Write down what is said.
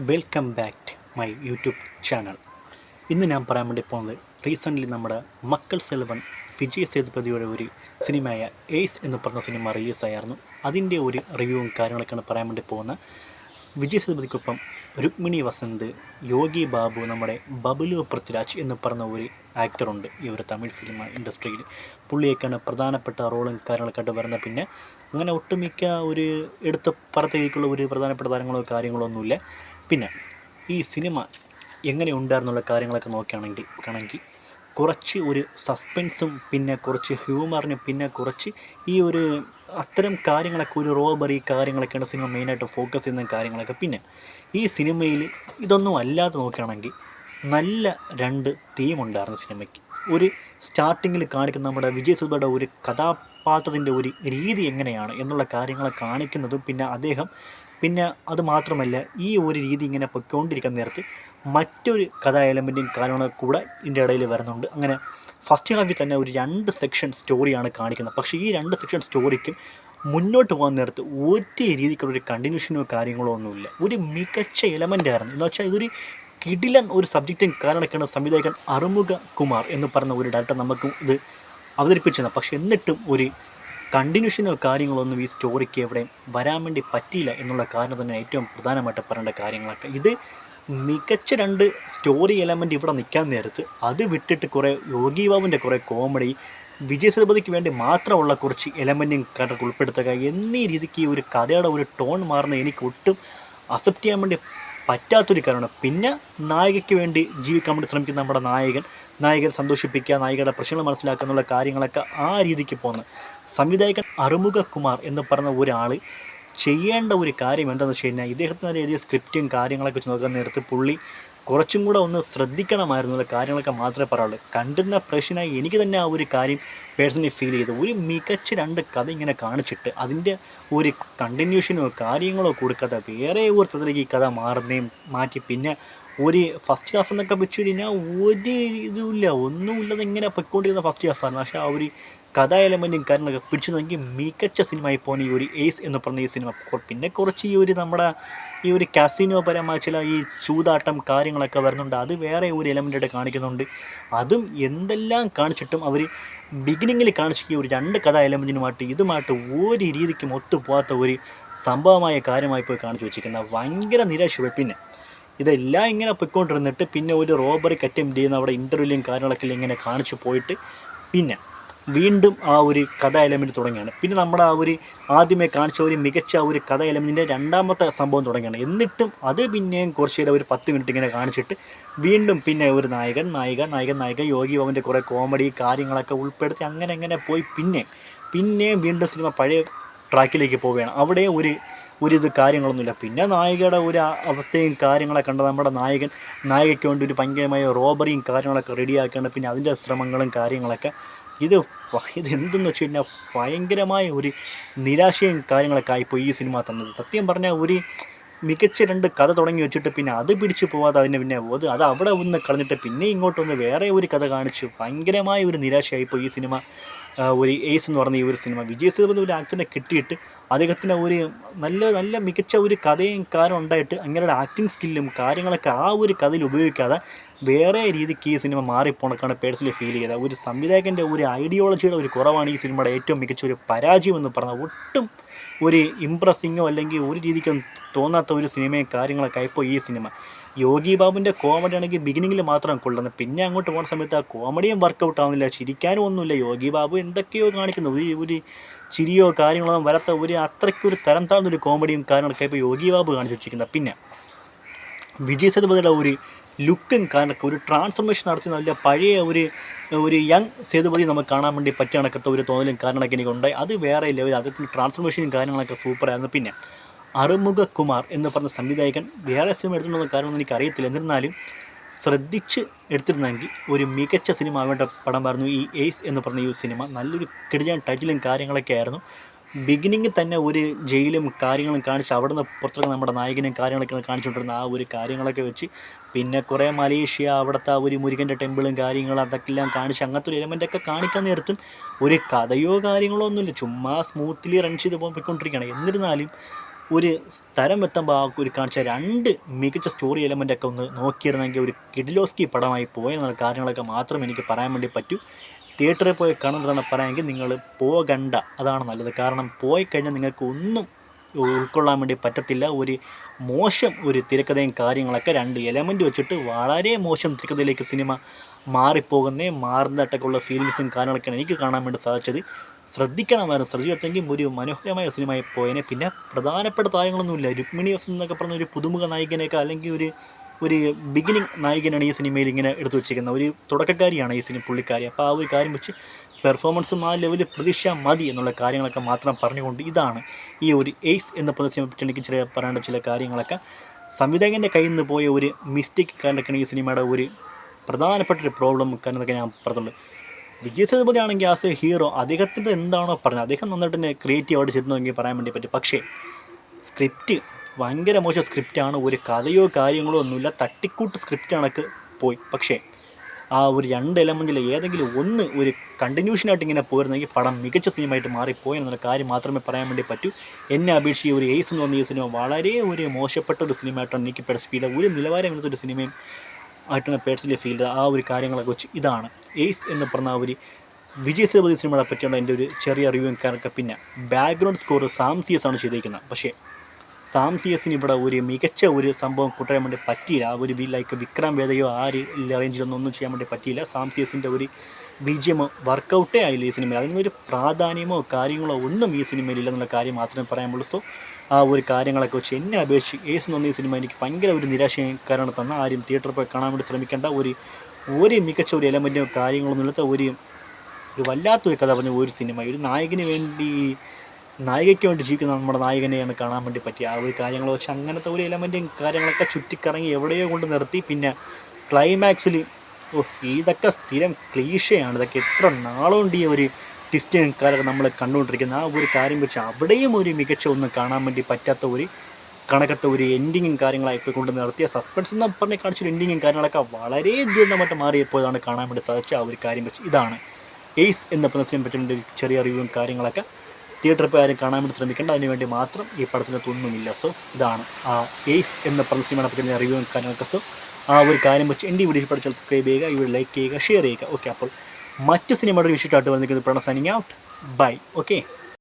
Welcome back to my YouTube channel. ഇന്ന് ഞാൻ പറയാൻ വേണ്ടി പോകുന്നത് റീസെൻ്റ്ലി നമ്മുടെ മക്കൾ സെൽവൻ വിജയ് സേതുപതിയുടെ ഒരു സിനിമയായ എയ്സ് എന്ന് പറഞ്ഞ സിനിമ റിലീസായിരുന്നു. അതിൻ്റെ ഒരു റിവ്യൂവും കാര്യങ്ങളൊക്കെയാണ് പറയാൻ വേണ്ടി പോകുന്നത്. വിജയ് സേതുപതിക്കൊപ്പം രുക്മിണി വസന്ത്, യോഗി ബാബു, നമ്മുടെ ബബുലു പൃഥ്വിരാജ് എന്ന് പറഞ്ഞ ഒരു ആക്ടറുണ്ട് ഈ ഒരു തമിഴ് ഫിലിം ഇൻഡസ്ട്രിയിൽ. പുള്ളിയൊക്കെയാണ് പ്രധാനപ്പെട്ട റോളും കാര്യങ്ങളൊക്കെ ആയിട്ട് വരുന്നത്. പിന്നെ അങ്ങനെ ഒട്ടുമിക്ക ഒരു എടുത്ത് പുറത്തേക്കുള്ള ഒരു പ്രധാനപ്പെട്ട താരങ്ങളോ കാര്യങ്ങളോ ഒന്നുമില്ല. പിന്നെ ഈ സിനിമ എങ്ങനെ ഉണ്ടായിരുന്നുള്ള കാര്യങ്ങളൊക്കെ നോക്കുകയാണെങ്കിൽ കുറച്ച് ഒരു സസ്പെൻസും പിന്നെ കുറച്ച് ഹ്യൂമറിനും പിന്നെ കുറച്ച് ഈ ഒരു അത്തരം കാര്യങ്ങളൊക്കെ ഒരു റോബറി കാര്യങ്ങളൊക്കെയാണ് സിനിമ മെയിനായിട്ട് ഫോക്കസ് ചെയ്യുന്ന കാര്യങ്ങളൊക്കെ. പിന്നെ ഈ സിനിമയിൽ ഇതൊന്നും അല്ലാതെ നോക്കുകയാണെങ്കിൽ നല്ല രണ്ട് തീമുണ്ടായിരുന്നു സിനിമയ്ക്ക്. ഒരു സ്റ്റാർട്ടിങ്ങിൽ കാണിക്കുന്ന നമ്മുടെ വിജയ് സേതുപതിയുടെ ഒരു കഥാപാത്രത്തിൻ്റെ ഒരു രീതി എങ്ങനെയാണ് എന്നുള്ള കാര്യങ്ങളെ കാണിക്കുന്നതും പിന്നെ അത് മാത്രമല്ല ഈ ഒരു രീതി ഇങ്ങനെ പൊയ്ക്കൊണ്ടിരിക്കുന്ന നേരത്ത് മറ്റൊരു കഥാ എലമെൻറ്റും കാര്യങ്ങളൊക്കെ കൂടെ ഇതിൻ്റെ ഇടയിൽ വരുന്നുണ്ട്. അങ്ങനെ ഫസ്റ്റ് ഹാഫിൽ തന്നെ ഒരു 2 സെക്ഷൻ സ്റ്റോറിയാണ് കാണിക്കുന്നത്. പക്ഷേ ഈ 2 സെക്ഷൻ സ്റ്റോറിക്കും മുന്നോട്ട് പോകാൻ നേരത്ത് ഒരു രീതിക്കുള്ളൊരു കണ്ടിന്യൂഷനോ കാര്യങ്ങളോ ഒന്നുമില്ല. ഒരു മികച്ച എലമെൻ്റായിരുന്നു എന്ന് വെച്ചാൽ ഇതൊരു കിടിലൻ ഒരു സബ്ജക്റ്റും കാര്യങ്ങളൊക്കെയാണ് സംവിധായകൻ അറുമുഖ കുമാർ എന്ന് പറയുന്ന ഒരു ഡയറക്ടർ നമുക്ക് ഇത് അവതരിപ്പിച്ചത്. പക്ഷേ എന്നിട്ടും ഒരു കണ്ടിന്യൂഷനോ കാര്യങ്ങളൊന്നും ഈ സ്റ്റോറിക്ക് എവിടെ വരാൻ വേണ്ടി പറ്റിയില്ല എന്നുള്ള കാരണം തന്നെ ഏറ്റവും പ്രധാനമായിട്ട് പറയേണ്ട കാര്യങ്ങളൊക്കെ. ഇത് മികച്ച 2 സ്റ്റോറി എലമെൻറ്റ് ഇവിടെ നിൽക്കാൻ നേരത്ത് അത് വിട്ടിട്ട് കുറേ യോഗി ബാബുവിൻ്റെ കുറേ കോമഡി, വിജയ് സേതുപതിക്ക് വേണ്ടി മാത്രമുള്ള കുറച്ച് എലമെൻറ്റും കാര്യങ്ങളൊക്കെ ഉൾപ്പെടുത്തുക എന്നീ രീതിക്ക് ഈ ഒരു കഥയുടെ ഒരു ടോൺ മാറുന്ന എനിക്ക് ഒട്ടും അക്സെപ്റ്റ് ചെയ്യാൻ വേണ്ടി പറ്റാത്തൊരു കാര്യമാണ്. പിന്നെ നായികയ്ക്ക് വേണ്ടി ജീവിക്കാൻ വേണ്ടി ശ്രമിക്കുന്ന നമ്മുടെ നായകൻ സന്തോഷിപ്പിക്കുക, നായികയുടെ പ്രശ്നങ്ങൾ മനസ്സിലാക്കുക എന്നുള്ള കാര്യങ്ങളൊക്കെ ആ രീതിക്ക് പോകുന്നത്. സംവിധായകൻ അറുമുഖ കുമാർ എന്ന് പറഞ്ഞ ഒരാൾ ചെയ്യേണ്ട ഒരു കാര്യം എന്താണെന്ന് വെച്ച് കഴിഞ്ഞാൽ ഇദ്ദേഹത്തിന് എഴുതിയ സ്ക്രിപ്റ്റും കാര്യങ്ങളൊക്കെ വെച്ച് നോക്കാൻ നേരത്ത് പുള്ളി കുറച്ചും കൂടെ ഒന്ന് ശ്രദ്ധിക്കണമായിരുന്നു കാര്യങ്ങളൊക്കെ മാത്രമേ പറയുള്ളൂ. കണ്ടിരുന്ന പ്രശ്നമായി എനിക്ക് തന്നെ ആ ഒരു കാര്യം പേഴ്സണലി ഫീൽ ചെയ്തു. ഒരു മികച്ച 2 കഥ ഇങ്ങനെ കാണിച്ചിട്ട് അതിൻ്റെ ഒരു കണ്ടിന്യൂഷനോ കാര്യങ്ങളോ കൊടുക്കാതെ വേറെ ഒരു തരത്തിലേക്ക് ഈ കഥ മാറ്റി പിന്നെ ഒരു ഫസ്റ്റ് ഹാഫ് എന്നൊക്കെ വെച്ച് കഴിഞ്ഞാൽ ഒരു ഇതുമില്ല, ഒന്നുമില്ലാതെ ഇങ്ങനെ പൊയ്ക്കൊണ്ടിരുന്ന ഫസ്റ്റ് ഹാഫായിരുന്നു. പക്ഷേ ആ ഒരു കഥാ എലമെൻറ്റും കാര്യങ്ങളൊക്കെ പിടിച്ചു നോക്കി മികച്ച സിനിമയായി പോകുന്ന ഈ ഒരു എയ്സ് എന്ന് പറഞ്ഞ ഈ സിനിമ. പിന്നെ കുറച്ച് ഈ ഒരു നമ്മുടെ ഈ ഒരു കാസിനോ പരമായ ചില ഈ ചൂതാട്ടം കാര്യങ്ങളൊക്കെ വരുന്നുണ്ട്. അത് വേറെ ഒരു എലമെൻ്റായിട്ട് കാണിക്കുന്നുണ്ട്. അതും എന്തെല്ലാം കാണിച്ചിട്ടും അവർ ബിഗിനിങ്ങിൽ കാണിച്ച ഈ ഒരു 2 കഥാ എലമെൻറ്റിനുമായിട്ട് ഇതുമായിട്ട് ഒരു രീതിക്കും ഒത്തുപോകാത്ത ഒരു സംഭവമായ കാര്യമായി പോയി കാണിച്ചു വെച്ചിരിക്കുന്ന ഭയങ്കര നിരാശ. പിന്നെ ഇതെല്ലാം ഇങ്ങനെ പൊയ്ക്കൊണ്ടിരുന്നിട്ട് പിന്നെ ഒരു റോബറിക്ക് അറ്റംപ്റ്റ് ചെയ്യുന്ന അവിടെ ഇൻ്റർവ്യൂലും കാര്യങ്ങളൊക്കെ ഇങ്ങനെ കാണിച്ചു പോയിട്ട് പിന്നെ വീണ്ടും ആ ഒരു കഥ എലമെൻറ്റ് തുടങ്ങിയാണ്. പിന്നെ നമ്മുടെ ആ ഒരു ആദ്യമേ കാണിച്ച ഒരു മികച്ച ഒരു കഥ എലമെൻറ്റിൻ്റെ രണ്ടാമത്തെ സംഭവം തുടങ്ങിയാണ്. എന്നിട്ടും അത് പിന്നെയും കുറച്ച് നേരം ഒരു 10 മിനിറ്റ് ഇങ്ങനെ കാണിച്ചിട്ട് വീണ്ടും പിന്നെ ഒരു നായിക യോഗി ബാബുവിൻ്റെ കുറേ കോമഡി കാര്യങ്ങളൊക്കെ ഉൾപ്പെടുത്തി അങ്ങനെ പോയി പിന്നെയും വീണ്ടും സിനിമ പഴയ ട്രാക്കിലേക്ക് പോവുകയാണ്. അവിടെ ഒരിത് കാര്യങ്ങളൊന്നുമില്ല. പിന്നെ നായികയുടെ ഒരു അവസ്ഥയും കാര്യങ്ങളൊക്കെ കണ്ടത് നമ്മുടെ നായികയ്ക്ക് വേണ്ടി ഒരു ഭയങ്കരമായ റോബറിയും കാര്യങ്ങളൊക്കെ റെഡിയാക്കുകയാണ്. പിന്നെ അതിൻ്റെ ശ്രമങ്ങളും കാര്യങ്ങളൊക്കെ ഇത് എന്തെന്ന് വെച്ച് കഴിഞ്ഞാൽ ഭയങ്കരമായ ഒരു നിരാശയും കാര്യങ്ങളൊക്കെ ആയിപ്പോയി ഈ സിനിമ തന്നത്. സത്യം പറഞ്ഞാൽ ഒരു മികച്ച 2 കഥ തുടങ്ങി വെച്ചിട്ട് പിന്നെ അത് പിടിച്ചു പോകാതെ പിന്നെ അത് അവിടെ ഒന്ന് കളഞ്ഞിട്ട് പിന്നെ ഇങ്ങോട്ടൊന്ന് വേറെ ഒരു കഥ കാണിച്ചു ഭയങ്കരമായ ഒരു നിരാശയായിപ്പോയി ഈ സിനിമ. ഒരു എയ്സ് എന്ന് പറഞ്ഞ ഈ ഒരു സിനിമ വിജയ് സേതുപതി ഒരു ആക്ടറിനെ കിട്ടിയിട്ട് അദ്ദേഹത്തിന് ഒരു നല്ല മികച്ച ഒരു കഥയും കാര്യം ഉണ്ടായിട്ട് അങ്ങനെയുള്ള ആക്ടിങ് സ്കില്ലും കാര്യങ്ങളൊക്കെ ആ ഒരു കഥയിൽ ഉപയോഗിക്കാതെ വേറെ രീതിക്ക് ഈ സിനിമ മാറിപ്പോണക്കാണ് പേഴ്സണലി ഫീൽ ചെയ്തത്. ഒരു സംവിധായകൻ്റെ ഒരു ഐഡിയോളജിയുടെ ഒരു കുറവാണ് ഈ സിനിമയുടെ ഏറ്റവും മികച്ച ഒരു പരാജയം എന്ന് പറഞ്ഞാൽ. ഒട്ടും ഒരു ഇംപ്രസിങ്ങോ അല്ലെങ്കിൽ ഒരു രീതിക്കും തോന്നാത്ത ഒരു സിനിമയും കാര്യങ്ങളൊക്കെ ആയിപ്പോൾ ഈ സിനിമ. യോഗി ബാബുവിൻ്റെ കോമഡി ആണെങ്കിൽ ബിഗിനിങ്ങിൽ മാത്രം കൊള്ളുന്നത്, പിന്നെ അങ്ങോട്ട് പോകുന്ന സമയത്ത് ആ കോമഡിയും വർക്കൗട്ട് ആവുന്നില്ല, ചിരിക്കാനും ഒന്നുമില്ല. യോഗി ബാബു എന്തൊക്കെയോ കാണിക്കുന്നു, ഒരു ചിരിയോ കാര്യങ്ങളൊന്നും വരാത്ത ഒരു അത്രയ്ക്കൊരു തരം താഴ്ന്നൊരു കോമഡിയും കാര്യങ്ങളൊക്കെ ഇപ്പോൾ യോഗി ബാബു കാണിച്ചു വെച്ചിരിക്കുന്നത്. പിന്നെ വിജയ് സേതുപതിയുടെ ഒരു ലുക്കും കാര്യങ്ങളൊക്കെ ഒരു ട്രാൻസ്ഫർമേഷൻ നടത്തി നല്ല പഴയ ഒരു യങ് സേതുപതി നമുക്ക് കാണാൻ വേണ്ടി പറ്റിയ കണക്കത്തെ ഒരു തോന്നലും കാര്യങ്ങളൊക്കെ എനിക്കുണ്ടായി. അത് വേറെ ലെവൽ, അദ്ദേഹത്തിൻ്റെ ട്രാൻസ്ഫർമേഷനും കാര്യങ്ങളൊക്കെ സൂപ്പറായിരുന്നു. പിന്നെ അറുമുഖ കുമാർ എന്ന് പറഞ്ഞ സംവിധായകൻ വേറെ സിനിമ എടുത്തിട്ടുള്ള കാര്യമൊന്നും എനിക്കറിയത്തില്ല. എന്നിരുന്നാലും ശ്രദ്ധിച്ച് എടുത്തിരുന്നെങ്കിൽ ഒരു മികച്ച സിനിമ ആവേണ്ട പടമായിരുന്നു ഈ എയ്സ് എന്ന് പറഞ്ഞ ഈ സിനിമ. നല്ലൊരു കിടിലൻ ടൈറ്റിലും കാര്യങ്ങളൊക്കെ ആയിരുന്നു. ബിഗിനിങ്ങിൽ തന്നെ ഒരു ജയിലും കാര്യങ്ങളും കാണിച്ച് അവിടെ നിന്ന് പുറത്തിറങ്ങുന്ന നമ്മുടെ നായകനും കാര്യങ്ങളൊക്കെ കാണിച്ചുകൊണ്ടിരുന്ന ആ ഒരു കാര്യങ്ങളൊക്കെ വെച്ച് പിന്നെ കുറേ മലേഷ്യ അവിടുത്തെ ആ ഒരു മുരുകൻ്റെ ടെമ്പിളും കാര്യങ്ങളും അതൊക്കെ എല്ലാം കാണിച്ച് അങ്ങനത്തെ ഒരു എലമെൻ്റൊക്കെ കാണിക്കാൻ നേരത്തും ഒരു കഥയോ കാര്യങ്ങളോ ഒന്നുമില്ല, ചുമ്മാ സ്മൂത്ത്ലി റൺ ചെയ്ത് പോയിക്കൊണ്ടിരിക്കുകയാണ്. എന്നിരുന്നാലും ഒരു സ്ഥലം എത്തുമ്പോൾ ആ ഒരു കാണിച്ച 2 മികച്ച സ്റ്റോറി എലമെൻ്റൊക്കെ ഒന്ന് നോക്കിയിരുന്നെങ്കിൽ ഒരു കിഡിലോസ്കി പടമായി പോയെന്നുള്ള കാര്യങ്ങളൊക്കെ മാത്രം എനിക്ക് പറയാൻ വേണ്ടി പറ്റൂ. തിയേറ്ററിൽ പോയി കാണുന്നതാണ് പറയാമെങ്കിൽ നിങ്ങൾ പോകണ്ട, അതാണ് നല്ലത്. കാരണം പോയി കഴിഞ്ഞാൽ നിങ്ങൾക്ക് ഒന്നും ഉൾക്കൊള്ളാൻ വേണ്ടി പറ്റത്തില്ല. ഒരു മോശം ഒരു തിരക്കഥയും കാര്യങ്ങളൊക്കെ 2 എലമെൻ്റ് വെച്ചിട്ട് വളരെ മോശം തിരക്കഥയിലേക്ക് സിനിമ മാറുന്നതായിട്ടൊക്കെയുള്ള ഫീലിങ്സും കാര്യങ്ങളൊക്കെയാണ് എനിക്ക് കാണാൻ വേണ്ടി സാധിച്ചത്. ശ്രദ്ധിക്കണമായിരുന്നു. ഒരു മനോഹരമായ സിനിമയായി പോയതിനെ. പിന്നെ പ്രധാനപ്പെട്ട താരങ്ങളൊന്നുമില്ല. രുക്മിണി ഹസൻ എന്നൊക്കെ പറഞ്ഞ ഒരു പുതുമുഖ നായികനെയൊക്കെ അല്ലെങ്കിൽ ഒരു ബിഗിനിങ് നായികനാണ് ഈ സിനിമയിൽ ഇങ്ങനെ എടുത്തു വെച്ചിരിക്കുന്നത്. ഒരു തുടക്കക്കാരിയാണ് ഈ പുള്ളിക്കാരി. അപ്പോൾ ആ ഒരു കാര്യം വെച്ച് പെർഫോമൻസും ആ ലെവലിൽ പ്രതീക്ഷ മതി എന്നുള്ള കാര്യങ്ങളൊക്കെ മാത്രം പറഞ്ഞുകൊണ്ട് ഇതാണ് ഈ ഒരു എയ്സ് എന്ന പറഞ്ഞ സിനിമയെ പറ്റി എനിക്ക് പറയേണ്ട ചില കാര്യങ്ങളൊക്കെ. സംവിധായകൻ്റെ കയ്യിൽ നിന്ന് പോയ ഒരു മിസ്റ്റേക്ക് കാരണമൊക്കെയാണ് ഈ സിനിമയുടെ ഒരു പ്രധാനപ്പെട്ടൊരു പ്രോബ്ലം കാരണമൊക്കെ ഞാൻ പറഞ്ഞിട്ടുണ്ട്. വിജയ് സേതുപതി ആണെങ്കിൽ ആസ് എ ഹീറോ അദ്ദേഹത്തിൻ്റെ എന്താണോ പറഞ്ഞത് അദ്ദേഹം നന്നായിട്ട് തന്നെ ക്രിയേറ്റീവായിട്ട് ചെയ്തെന്നെങ്കിൽ പറയാൻ വേണ്ടി പറ്റും. പക്ഷേ സ്ക്രിപ്റ്റ് ഭയങ്കര മോശം സ്ക്രിപ്റ്റാണ്. ഒരു കഥയോ കാര്യങ്ങളോ ഒന്നുമില്ല, തട്ടിക്കൂട്ട് സ്ക്രിപ്റ്റ് കണക്ക് പോയി. പക്ഷേ ആ ഒരു 2 എലമെൻറ്റിൽ ഏതെങ്കിലും ഒന്ന് ഒരു കണ്ടിന്യൂഷനായിട്ട് ഇങ്ങനെ പോയിരുന്നെങ്കിൽ പടം മികച്ച സിനിമയായിട്ട് മാറിപ്പോയി എന്നുള്ള കാര്യം മാത്രമേ പറയാൻ വേണ്ടി പറ്റൂ. എന്നെ അപേക്ഷിച്ച് ഒരു എയ്സ് എന്ന് പറഞ്ഞ ഈ സിനിമ വളരെ ഒരു മോശപ്പെട്ട ഒരു സിനിമയായിട്ടാണ് എനിക്ക് പേഴ്സണലി ഫീൽ ചെയ്തത്. ഒരു നിലവാരമില്ലാത്തൊരു സിനിമയും ആയിട്ടാണ് പേഴ്സണലി ഫീൽ ചെയ്തത്. ആ ഒരു കാര്യങ്ങളൊക്കെ വെച്ച് ഇതാണ് എയ്സ് എന്ന് പറഞ്ഞ ഒരു വിജയ് സേതുപതി സിനിമയെ പറ്റിയുള്ള എൻ്റെ ഒരു ചെറിയ റിവ്യൂ കാര്യമൊക്കെ. പിന്നെ background score Sam C S ആണ് ചെയ്തിരിക്കുന്നത്. പക്ഷേ സാം സി എസിന് ഇവിടെ ഒരു മികച്ച ഒരു സംഭവം കൊണ്ടുവരാൻ വേണ്ടി പറ്റിയില്ല. ആ ഒരു ലൈക്ക് വിക്രം വേദയോ ആ ഒരു റേഞ്ചിലൊന്നും ചെയ്യാൻ വേണ്ടി പറ്റിയില്ല. സാം സി എസിൻ്റെ ഒരു BGM വർക്കൗട്ടേ ആയില്ല ഈ സിനിമയിൽ. അതിനൊരു പ്രാധാന്യമോ കാര്യങ്ങളോ ഒന്നും ഈ സിനിമയിൽ ഇല്ലെന്നുള്ള കാര്യം മാത്രമേ പറയാനുള്ളൂ. സോ ആ ഒരു കാര്യങ്ങളൊക്കെ വെച്ച് എന്നെ അപേക്ഷിച്ച് എയ്സ് എന്ന് പറഞ്ഞ ഈ സിനിമ എനിക്ക് ഭയങ്കര ഒരു നിരാശയും കാരണം തന്ന ആരും തിയേറ്ററിൽ പോയി കാണാൻ വേണ്ടി ശ്രമിക്കേണ്ട. ഒരു മികച്ച ഒരു എലമെൻറ്റോ കാര്യങ്ങളൊന്നും ഇല്ലാത്ത ഒരു വല്ലാത്തൊരു കഥ പറഞ്ഞ ഒരു സിനിമ. ഒരു നായികയ്ക്ക് വേണ്ടി ജീവിക്കുന്ന നമ്മുടെ നായകനെയാണ് കാണാൻ വേണ്ടി പറ്റിയ ആ ഒരു കാര്യങ്ങൾ വെച്ച് അങ്ങനത്തെ ഒരു എലമെൻറ്റും കാര്യങ്ങളൊക്കെ ചുറ്റിക്കറങ്ങി എവിടെയോ കൊണ്ട് നിർത്തി. പിന്നെ ക്ലൈമാക്സിൽ ഇതൊക്കെ സ്ഥിരം ക്ലീഷയാണ്. ഇതൊക്കെ എത്ര നാളുകൊണ്ട് ഈ ഒരു ട്വിസ്റ്റും കാര്യമൊക്കെ നമ്മൾ കണ്ടുകൊണ്ടിരിക്കുന്ന ആ ഒരു കാര്യം വെച്ച് അവിടെയും ഒരു മികച്ച ഒന്നും കാണാൻ വേണ്ടി പറ്റാത്ത ഒരു കണക്കത്തെ ഒരു എൻഡിങ്ങും കാര്യങ്ങളായി കൊണ്ട് നിർത്തിയ സസ്പെൻസ് എന്ന് പറഞ്ഞ് കാണിച്ചൊരു എൻഡിങ്ങും കാര്യങ്ങളൊക്കെ വളരെ ദുരിതമായിട്ട് മാറിയപ്പോഴാണ് കാണാൻ വേണ്ടി സാധിച്ച ആ ഒരു കാര്യം വെച്ച് ഇതാണ് എയ്സ് എന്ന പ്രശ്നം പറ്റുന്ന ഒരു ചെറിയ റിവ്യൂവും കാര്യങ്ങളൊക്കെ. തിയേറ്ററിൽ പോയി ആരും കാണാൻ വേണ്ടി ശ്രമിക്കേണ്ട, അതിനുവേണ്ടി മാത്രം ഈ പടത്തിനകത്തൊന്നുമില്ല. സോ ഇതാണ് ആ എയ്സ് എന്ന പറഞ്ഞ സിനിമയെ പറ്റുന്ന റിവ്യൂവും കാര്യങ്ങളൊക്കെ. സോ ആ ഒരു കാര്യം വെച്ച് എൻ്റെ വീഡിയോ പഠിച്ചാൽ സബ്സ്ക്രൈബ് ചെയ്യുക, ഇവിടെ ലൈക്ക് ചെയ്യുക, ഷെയർ ചെയ്യുക. ഓക്കെ, അപ്പോൾ മറ്റ് സിനിമയുടെ വിഷയമായിട്ട് വന്നിരിക്കുന്നത് പ്രണ സൈനിങ് ഔട്ട്. ബൈ. ഓക്കെ.